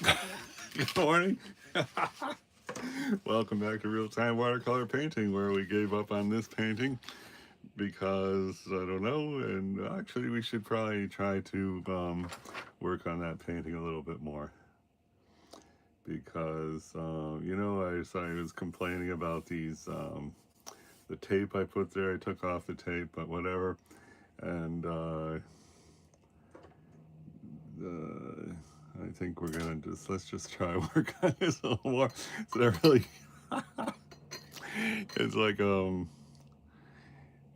Good morning. Welcome back to Real Time Watercolor Painting, where we gave up on this painting because I don't know, and actually, we should probably try to work on that painting a little bit more because I was complaining about the tape I put there. I took off the tape, but whatever, and I think we're gonna let's just try work on this a little more. So that really, it's like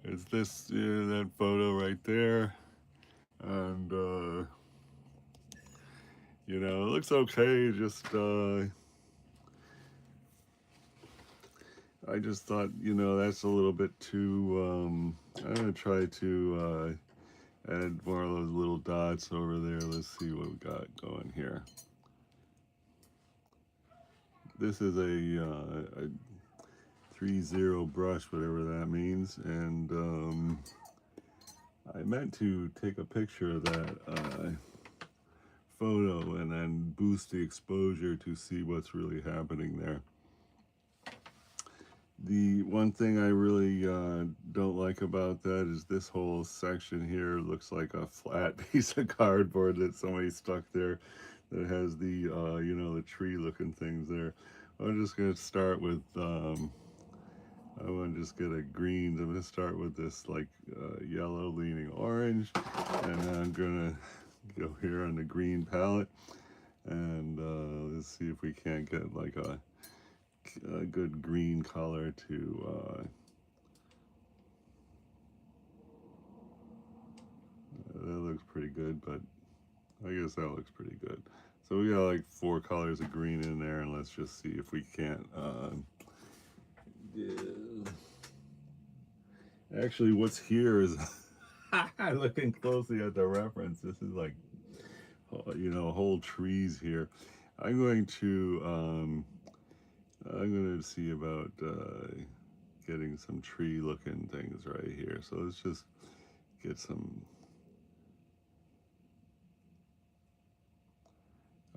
it's this that photo right there, and it looks okay. Just I just thought that's a little bit too. I'm gonna try to add more of those little dots over there. Let's see what we got going here. This is a 3-0 brush, whatever that means, and I meant to take a picture of that photo and then boost the exposure to see what's really happening there. The one thing I really don't like about that is this whole section here looks like a flat piece of cardboard that somebody stuck there that has the the tree looking things there. I'm just going to start with I want to just get a green. I'm going to start with this like yellow leaning orange, and then I'm going to go here on the green palette, and let's see if we can't get like a good green color to that looks pretty good, but I guess that looks pretty good. So we got like 4 colors of green in there, and let's just see if we can't yeah. Actually, what's here is looking closely at the reference. This is like, whole trees here. I'm going to see about getting some tree-looking things right here. So let's just get some.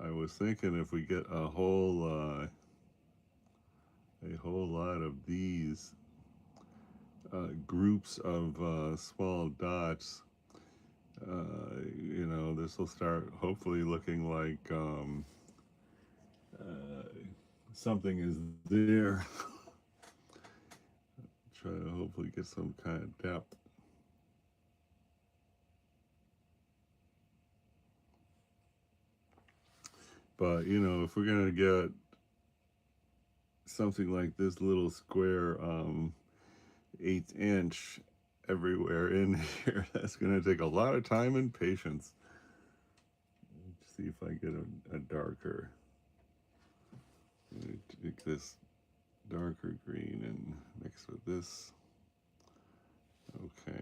I was thinking if we get a whole lot of these groups of small dots, this will start hopefully looking like something is there. Try to hopefully get some kind of depth. But if we're gonna get something like this little square 1/8 inch everywhere in here, that's gonna take a lot of time and patience. Let's see if I get a darker. Take this darker green and mix with this. Okay.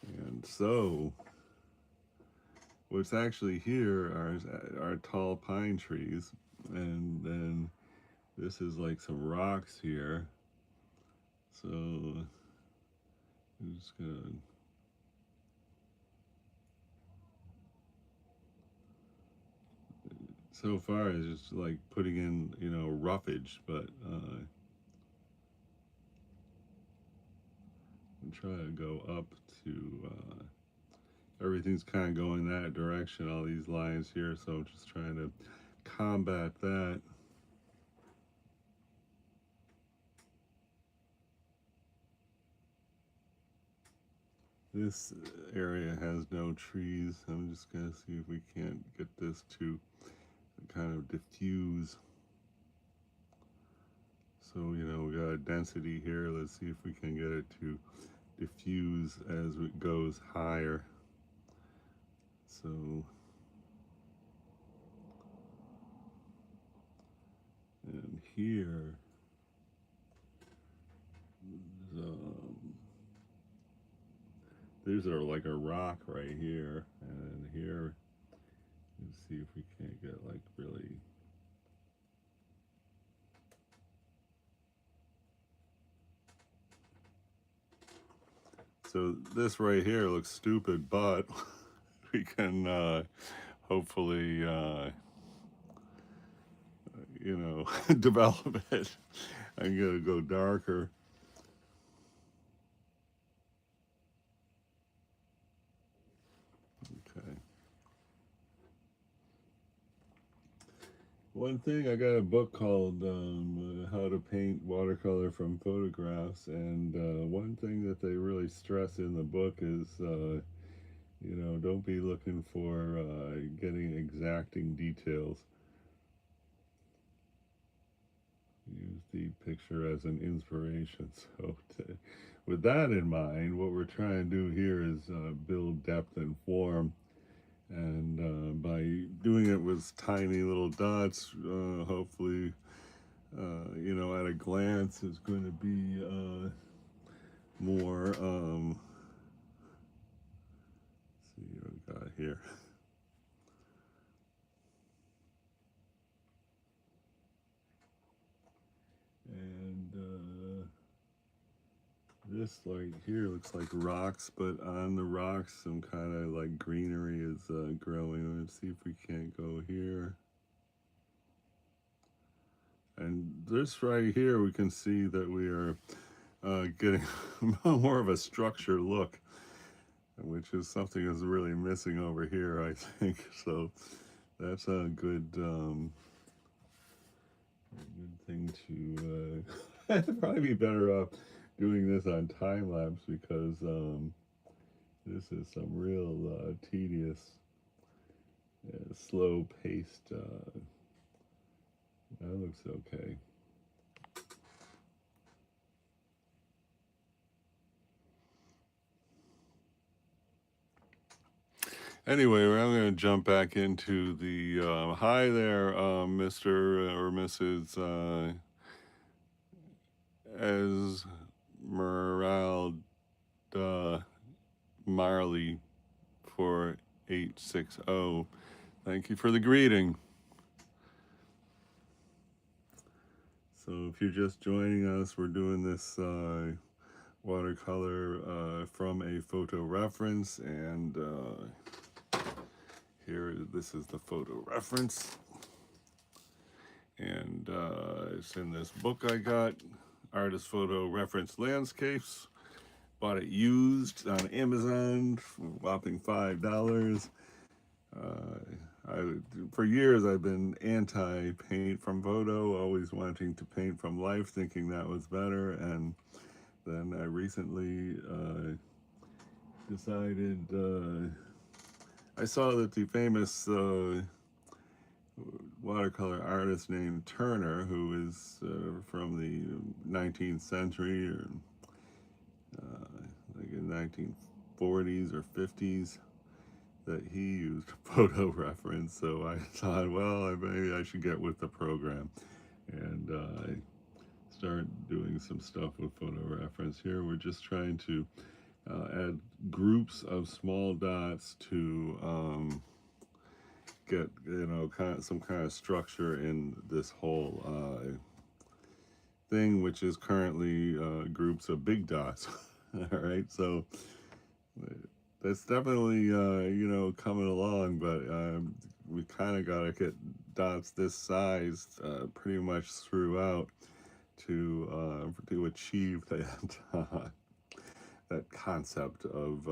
And so what's actually here are tall pine trees, and then this is like some rocks here. So I'm just gonna so far it's just like putting in roughage, but I'm trying to go up to everything's kind of going that direction, all these lines here, so I'm just trying to combat that. This area has no trees. I'm just gonna see if we can't get this to kind of diffuse. So we got a density here. Let's see if we can get it to diffuse as it goes higher. So and here these are like a rock right here, and here, let's see if we can't get like really. So this right here looks stupid, but we can hopefully, you know, develop it. I'm gonna go darker. Okay. One thing, I got a book called How to Paint Watercolor from Photographs, and one thing that they really stress in the book is, you know, don't be looking for getting exacting details. Use the picture as an inspiration. So, with that in mind, what we're trying to do here is build depth and form. And by doing it with tiny little dots, hopefully, you know, at a glance, is going to be more. See what we got here. And this like here looks like rocks, but on the rocks, some kind of like greenery is growing. Let's see if we can't go here. And this right here, we can see that we are getting more of a structure look, which is something that's really missing over here, I think. So that's a good thing to. I'd probably be better off doing this on time lapse because this is some real tedious, slow paced. That looks okay. Anyway, I'm going to jump back into the hi there, Mr. or Mrs. Esmeralda Marley 4860. Thank you for the greeting. So if you're just joining us, we're doing this watercolor from a photo reference, and here, this is the photo reference, and it's in this book I got, Artist Photo Reference Landscapes. Bought it used on Amazon for a whopping $5. For years I've been anti-paint from photo, always wanting to paint from life, thinking that was better, and then I recently decided, I saw that the famous watercolor artist named Turner, who is from the 19th century, or like in 1940s or 50s, that he used photo reference. So I thought, well, maybe I should get with the program, and I started doing some stuff with photo reference. Here we're just trying to add groups of small dots to get, you know, some kind of structure in this whole thing, which is currently groups of big dots. All right, so that's definitely you know, coming along, but we kind of got to get dots this size pretty much throughout to achieve that that concept of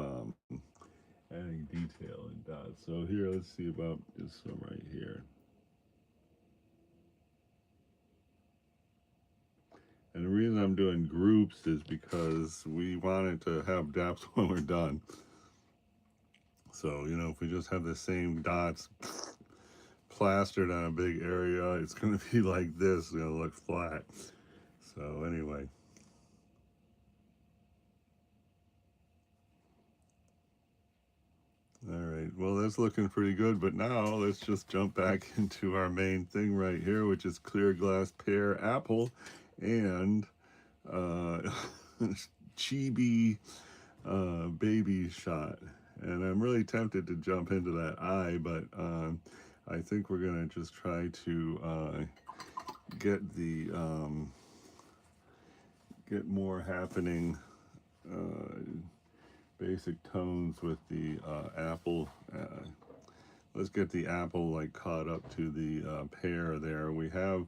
adding detail in dots. So here, let's see about this one right here. And the reason I'm doing groups is because we wanted to have depth when we're done. So, you know, if we just have the same dots plastered on a big area, it's going to be like this, it's going to look flat. So anyway. All right, well, that's looking pretty good, but now let's just jump back into our main thing right here, which is clear glass pear apple and Chibi baby shot. And I'm really tempted to jump into that eye, but I think we're gonna just try to get the get more happening basic tones with the apple let's get the apple like caught up to the pear there. We have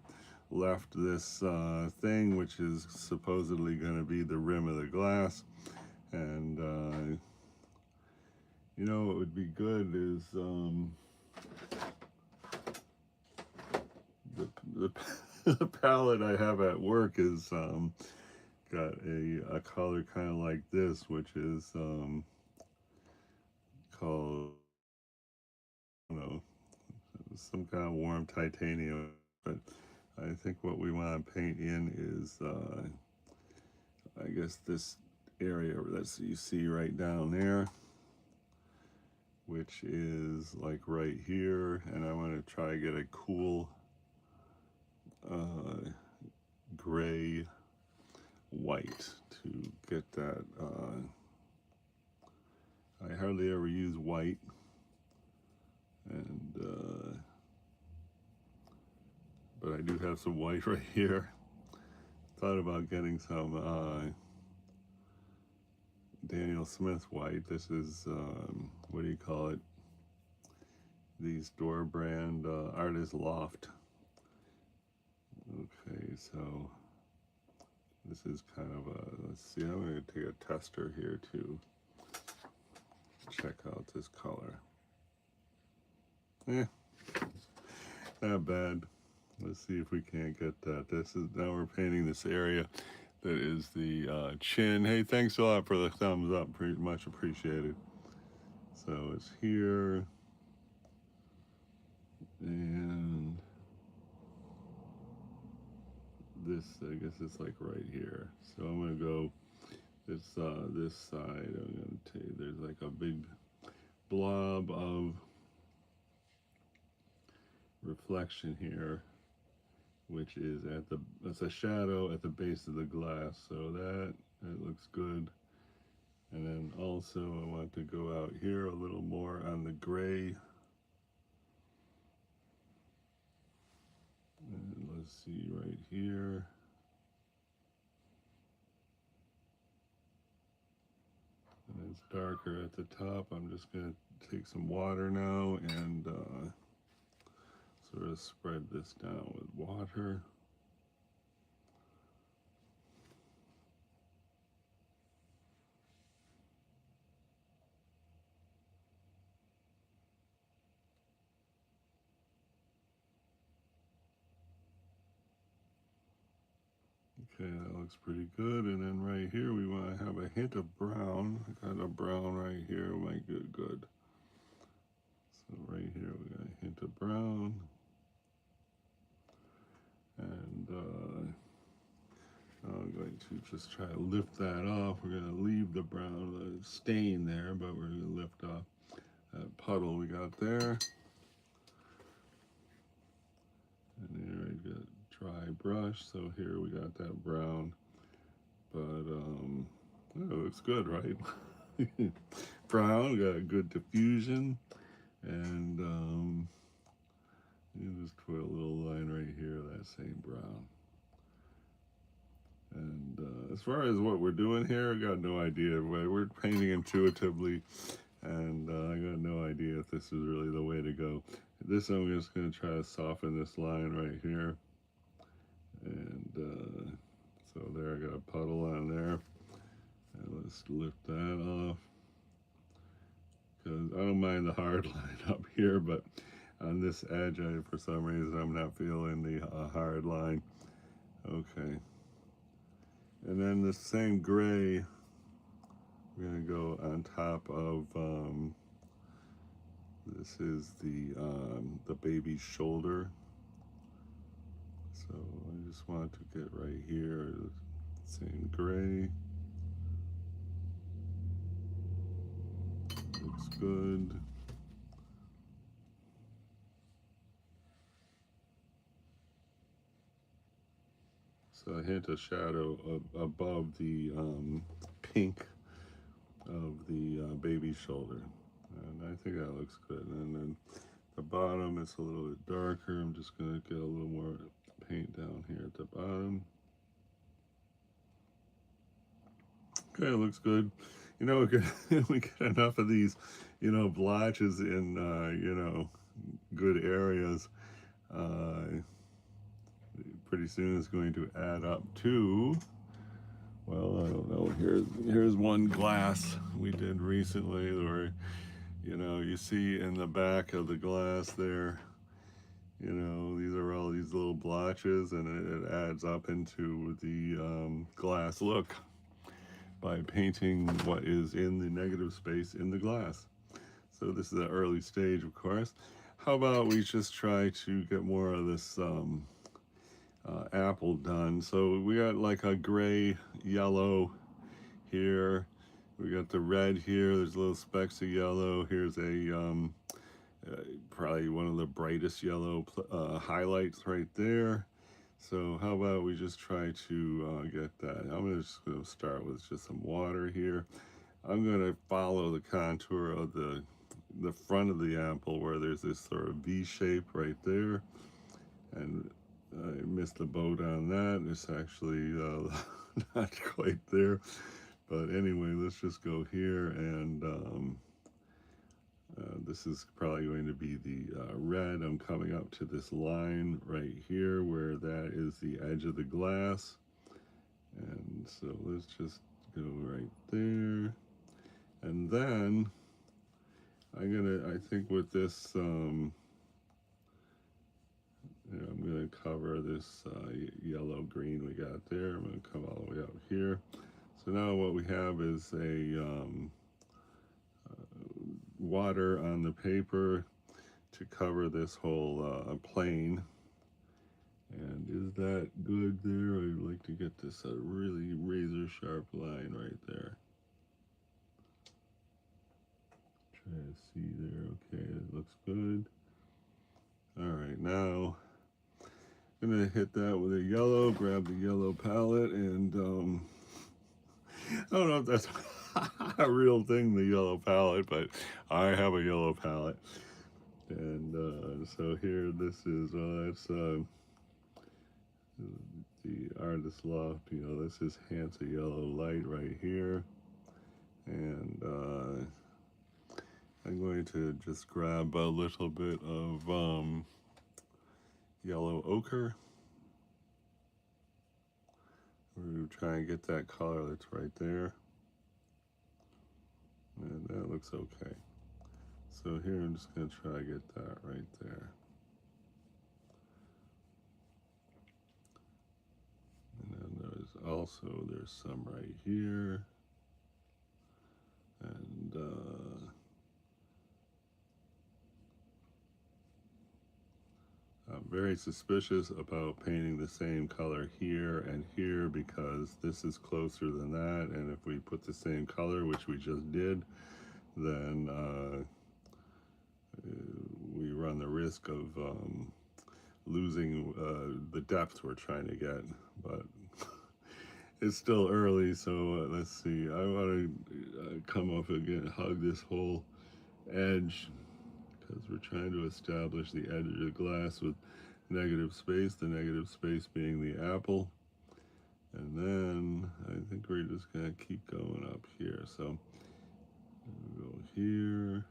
left this thing which is supposedly going to be the rim of the glass, and you know what would be good is the the palette I have at work is got a color kind of like this, which is called, you know, some kind of warm titanium. But I think what we want to paint in is, I guess, this area that you see right down there, which is like right here. And I want to try to get a cool gray white to get that. I hardly ever use white, and but I do have some white right here. Thought about getting some Daniel Smith white. This is what do you call it? The store brand Artist Loft. Okay, so this is kind of a, let's see, I'm going to take a tester here to check out this color. Not bad. Let's see if we can't get that. This is, now we're painting this area that is the chin. Hey, thanks a lot for the thumbs up. Pretty much appreciated. So it's here, and this, I guess it's like right here. So I'm gonna go this side. I'm gonna tell you there's like a big blob of reflection here, which is at the, that's a shadow at the base of the glass. So that looks good. And then also I want to go out here a little more on the gray. And let's see right here. And it's darker at the top. I'm just going to take some water now and sort of spread this down with water. Okay, that looks pretty good. And then right here we want to have a hint of brown. I got a brown right here. My good. So right here we got a hint of brown. And I'm going to just try to lift that off. We're going to leave the brown stain there, but we're going to lift off that puddle we got there. And here I got dry brush, so here we got that brown. But oh, it looks good, right? Brown, got a good diffusion, and you just put a little line right here, that same brown. And as far as what we're doing here, I got no idea. We're painting intuitively, and I got no idea if this is really the way to go. This, I'm just going to try to soften this line right here. And so there, I got a puddle on there. And let's lift that off, because I don't mind the hard line up here, but on this edge, for some reason, I'm not feeling the hard line. Okay. And then the same gray, we're going to go on top of, this is the baby's shoulder. So I just want to get right here, same gray. Looks good. So a hint of shadow above the pink of the baby's shoulder. And I think that looks good. And then the bottom, it's a little bit darker. I'm just going to get a little more paint down here at the bottom. Okay, it looks good. You know, we could we get enough of these, you know, blotches in, you know, good areas. Uh, Pretty soon it's going to add up to, well, I don't know. Here's one glass we did recently where, you know, you see in the back of the glass there, you know, these are all these little blotches, and it adds up into the glass look by painting what is in the negative space in the glass. So this is an early stage, of course. How about we just try to get more of this apple done? So we got like a gray, yellow here. We got the red here. There's little specks of yellow. Here's a probably one of the brightest yellow highlights right there. So how about we just try to get that? I'm just going to start with just some water here. I'm going to follow the contour of the front of the apple where there's this sort of V shape right there, and I missed the boat on that. It's actually not quite there, but anyway, let's just go here, and this is probably going to be the red. I'm coming up to this line right here where that is the edge of the glass, and so let's just go right there, and then I think with this, I'm gonna cover this yellow green we got there. I'm gonna come all the way up here. So now what we have is a water on the paper to cover this whole plane. And is that good there? I'd like to get this a really razor sharp line right there. Try to see there. Okay, it looks good. All right, now I'm gonna hit that with a yellow. Grab the yellow palette, and I don't know if that's a real thing, the yellow palette, but I have a yellow palette. And so here, this is, that's the artist loft. You know, this is Hansa Yellow Light right here. And I'm going to just grab a little bit of yellow ochre. We're going to try and get that color that's right there. And that looks okay. So here I'm just going to try to get that right there. And then there's some right here. And I'm very suspicious about painting the same color here and here because this is closer than that. And if we put the same color, which we just did, then we run the risk of losing the depth we're trying to get. But it's still early, so let's see. I want to come up again, hug this whole edge, because we're trying to establish the edge of the glass with negative space, the negative space being the apple. And then I think we're just going to keep going up here. So we'll go here.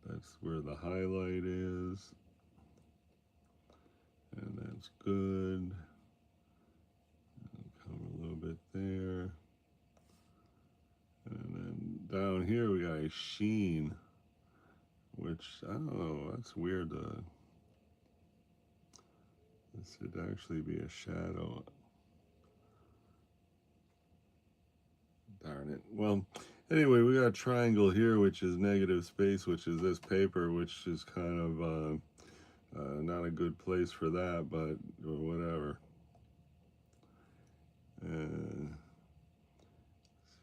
That's where the highlight is. And that's good. Come a little bit there. And then down here we got a sheen, which, I don't know, that's weird. This should actually be a shadow. Darn it. Well, anyway, we got a triangle here, which is negative space, which is this paper, which is kind of not a good place for that, but whatever. And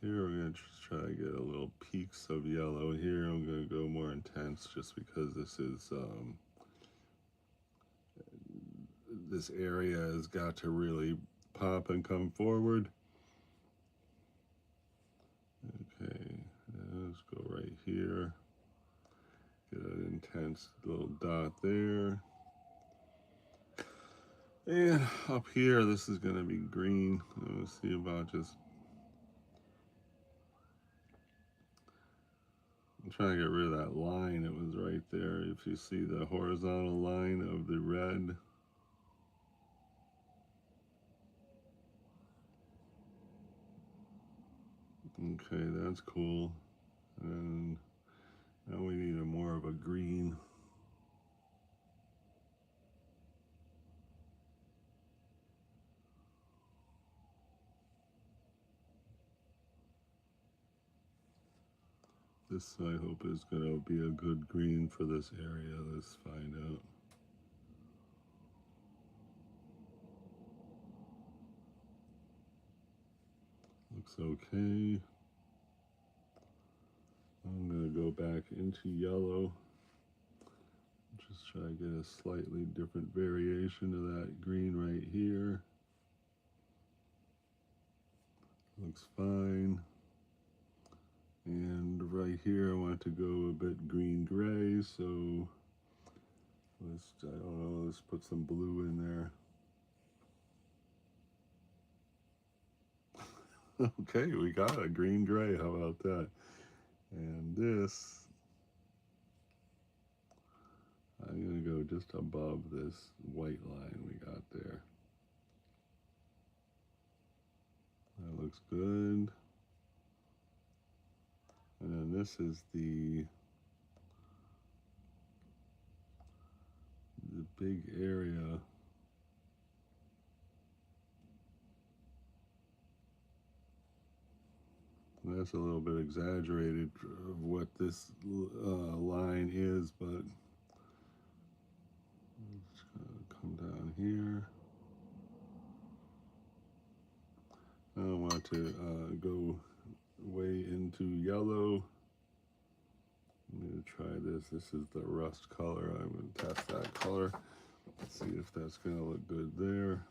here we're going to try to get a little peaks of yellow here. I'm going to go more intense just because this is, this area has got to really pop and come forward. Okay, let's go right here. Get an intense little dot there. And up here, this is going to be green. Let's see about just trying to get rid of that line. It was right there. If you see the horizontal line of the red. Okay, that's cool. And now we need a more of a green. This I hope is going to be a good green for this area. Let's find out. Looks okay. I'm going to go back into yellow. Just try to get a slightly different variation of that green right here. Looks fine. And right here I want to go a bit green gray, so let's, I don't know, let's put some blue in there. Okay, we got a green gray, how about that? And this, I'm gonna go just above this white line we got there. That looks good. And then this is the big area. That's a little bit exaggerated of what this line is, but it's gonna come down here. I want to go way into yellow. I'm going to try this. This is the rust color. I'm going to test that color. Let's see if that's going to look good there.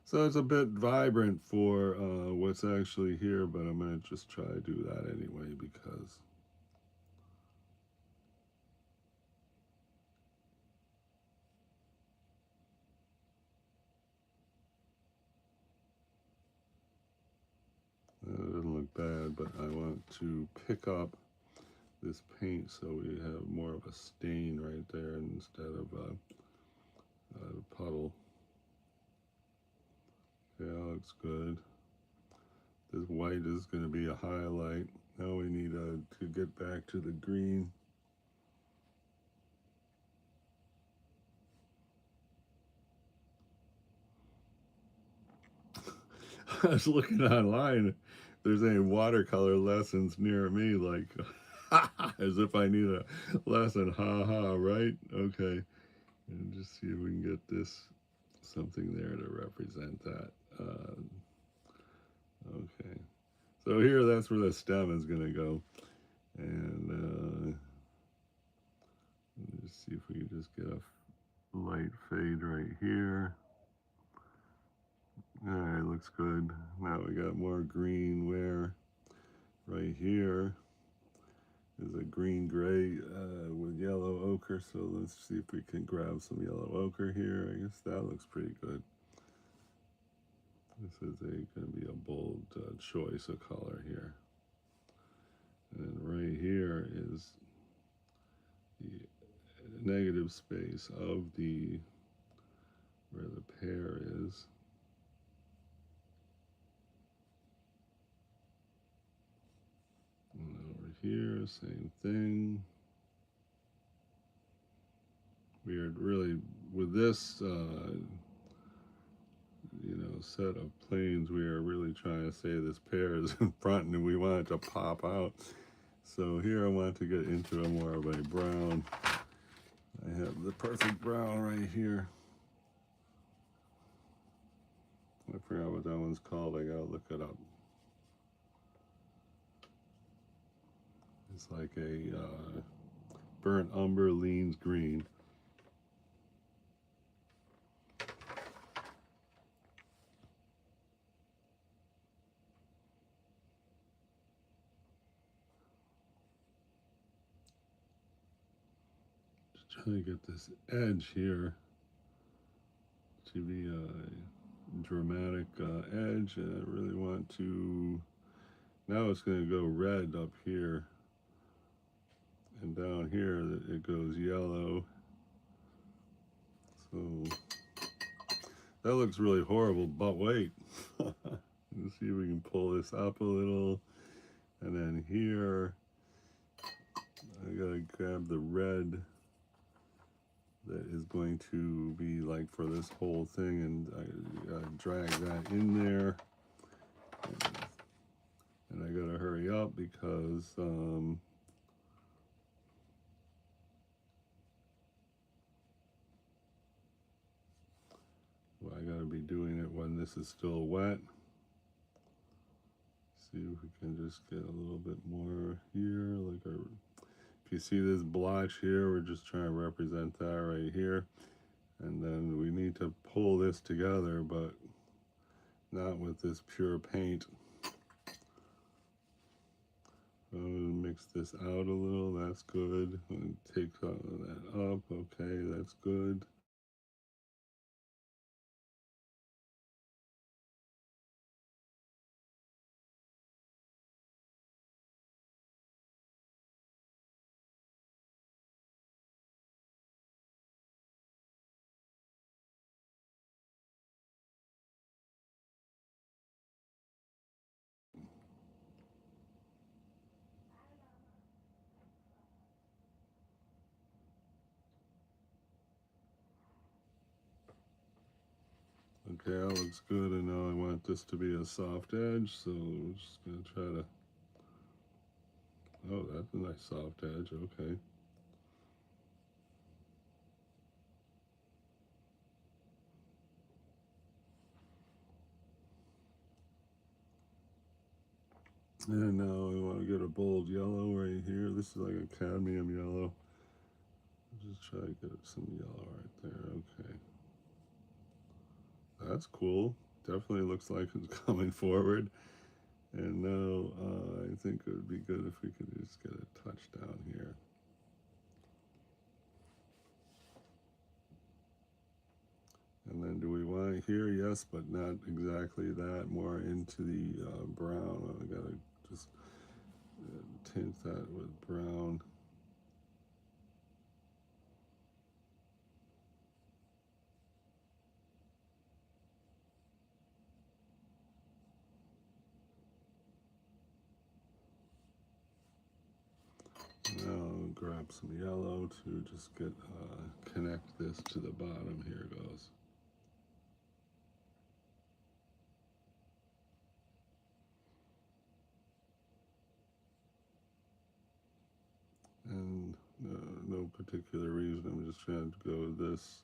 So it's a bit vibrant for what's actually here, but I'm going to just try to do that anyway because it doesn't look bad, but I want to pick up this paint so we have more of a stain right there instead of a puddle. Yeah, looks good. This white is going to be a highlight. Now we need to get back to the green. I was looking online. There's any watercolor lessons near me, like as if I need a lesson. Ha ha, right? Okay. And just see if we can get this something there to represent that. Okay. So here, that's where the stem is going to go. And let's see if we can just get a light fade right here. All right, looks good. Now we got more green where right here is a green gray with yellow ochre. So let's see if we can grab some yellow ochre here. I guess that looks pretty good. This is going to be a bold choice of color here. And then right here is the negative space of the where the pear is. And over here, same thing. We are really, with this, set of planes, we are really trying to say this pear is in front and we want it to pop out. So here I want to get into a more of a brown. I have the perfect brown right here. I forgot what that one's called. I gotta look it up. It's like a burnt umber leans green. Just trying to get this edge here to be a dramatic edge. And I really want to, now it's going to go red up here. and down here it goes yellow. So that looks really horrible, but wait. Let's see if we can pull this up a little. And then here, I gotta grab the red that is going to be like for this whole thing, and I gotta drag that in there. And I gotta hurry up because well, I gotta be doing it when this is still wet. See if we can just get a little bit more here. Like if you see this blotch here, we're just trying to represent that right here. And then we need to pull this together, but not with this pure paint. Mix this out a little, that's good. And take that up, okay, that's good. Okay, that looks good, and now I want this to be a soft edge, so we're just gonna try to, oh, that's a nice soft edge, okay. And now we want to get a bold yellow right here. This is like a cadmium yellow. Just try to get some yellow right there, okay. That's cool. Definitely looks like it's coming forward. And now I think it would be good if we could just get a touch down here. And then do we want it here? Yes, but not exactly that. More into the brown. I gotta just tint that with brown. Now I'll grab some yellow to just get connect this to the bottom. Here goes. And no particular reason. I'm just trying to go with this.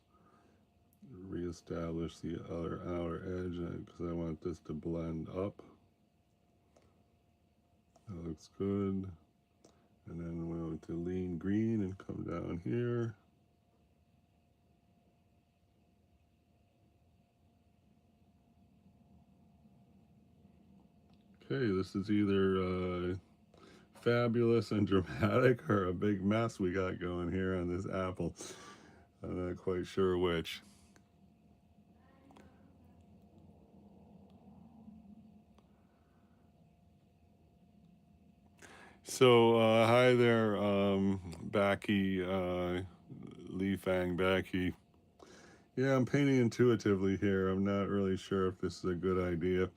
Reestablish the other outer edge because I want this to blend up. That looks good. And then we want to lean green and come down here. Okay, this is either fabulous and dramatic or a big mess we got going here on this apple. I'm not quite sure which. So, hi there, Backy, Lee Fang Backy. Yeah, I'm painting intuitively here. I'm not really sure if this is a good idea.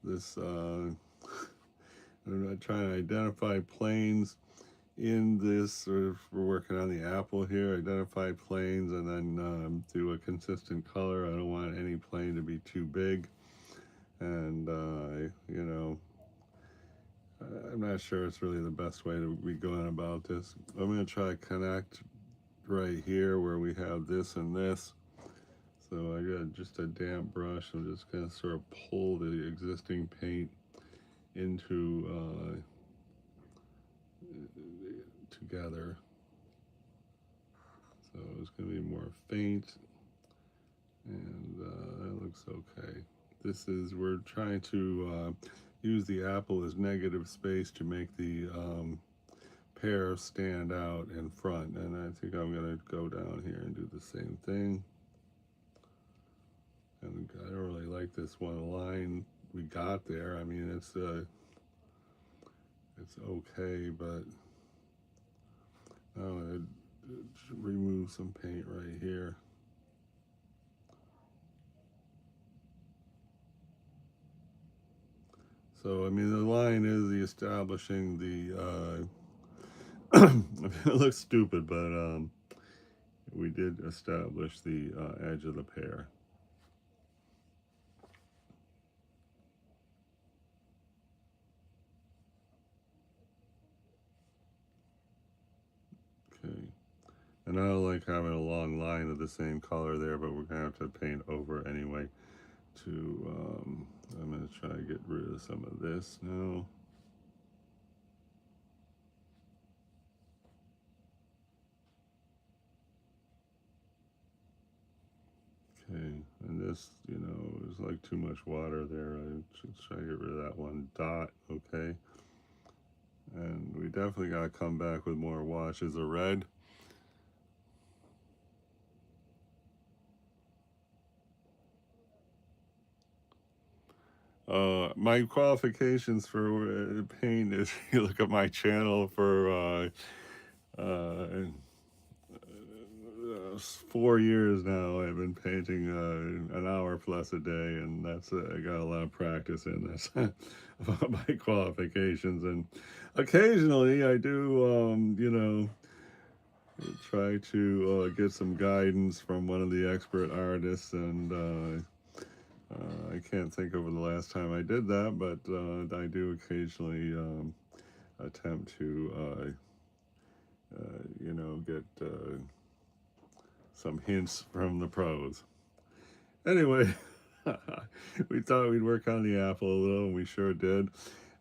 This, I'm not trying to identify planes in this, or we're working on the apple here, identify planes and then do a consistent color. I don't want any plane to be too big. And, you know, I'm not sure it's really the best way to be going about this. I'm going to try to connect right here where we have this and this. So I got just a damp brush. I'm just going to sort of pull the existing paint into together. So it's going to be more faint, and that looks okay. This is, we're trying to use the apple as negative space to make the pear stand out in front, and I think I'm going to go down here and do the same thing. And I don't really like this one line we got there. I mean, it's okay, but Now I remove some paint right here. So I mean, the line is the establishing the. It looks stupid, but we did establish the edge of the pear. Okay. And I don't like having a long line of the same color there, but we're gonna have to paint over anyway. I'm gonna try to get rid of some of this now. Okay, and this, there's like too much water there. I should try to get rid of that one dot. Okay, and we definitely gotta come back with more washes of red. My qualifications for paint is you look at my channel for 4 years now. I've been painting an hour plus a day, and that's I got a lot of practice in this. About my qualifications, and occasionally I do, try to get some guidance from one of the expert artists, and I can't think of the last time I did that, but I do occasionally attempt to, get some hints from the pros. Anyway, we thought we'd work on the apple a little, and we sure did.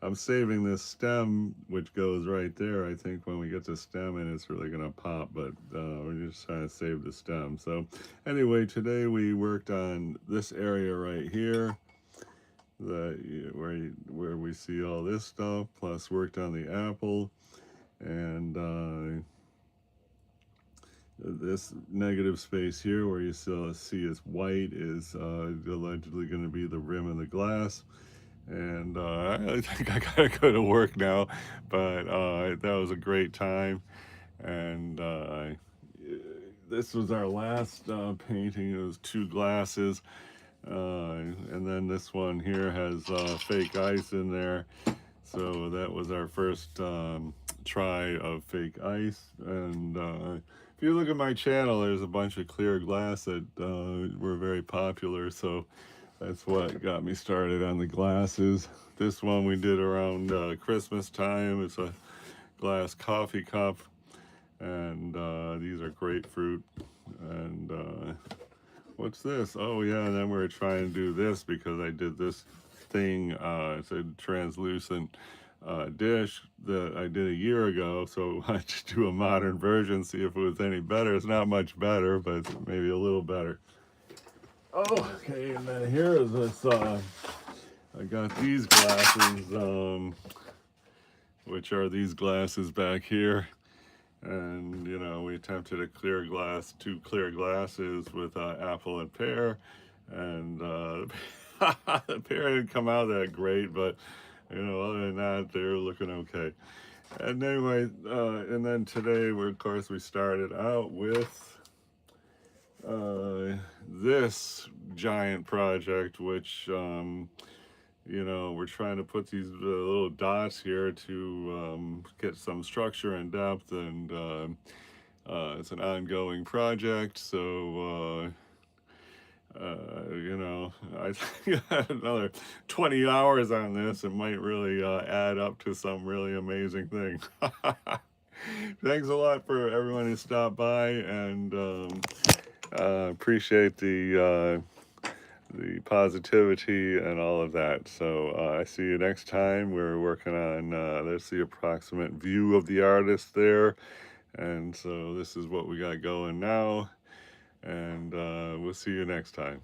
I'm saving this stem, which goes right there. I think when we get the stem in, it's really going to pop, but we're just trying to save the stem. So anyway, today we worked on this area right here, where we see all this stuff, plus worked on the apple, and this negative space here where you still see it's white is allegedly going to be the rim of the glass. And I think I gotta go to work now, but that was a great time. And this was our last painting. It was two glasses, and then this one here has fake ice in there. So that was our first try of fake ice. And if you look at my channel, there's a bunch of clear glass that were very popular. So that's what got me started on the glasses. This one we did around Christmas time. It's a glass coffee cup, and these are grapefruit. And what's this? Oh yeah, and then we were trying to do this because I did this thing. It's a translucent dish that I did a year ago, so I just do a modern version, see if it was any better. It's not much better, but it's maybe a little better. Oh, okay, and then here is this, I got these glasses, which are these glasses back here. And, we attempted a clear glass, two clear glasses with apple and pear. And the pear didn't come out that great, but, other than that, they're looking okay. And anyway, and then today, of course, we started out with this giant project, which we're trying to put these little dots here to get some structure and depth, and it's an ongoing project. So I think I had another 20 hours on this. It might really add up to some really amazing thing. Thanks a lot for everyone who stopped by, and appreciate the positivity and all of that. So I see you next time. We're working on, there's the approximate view of the artist there. And so this is what we got going now. And we'll see you next time.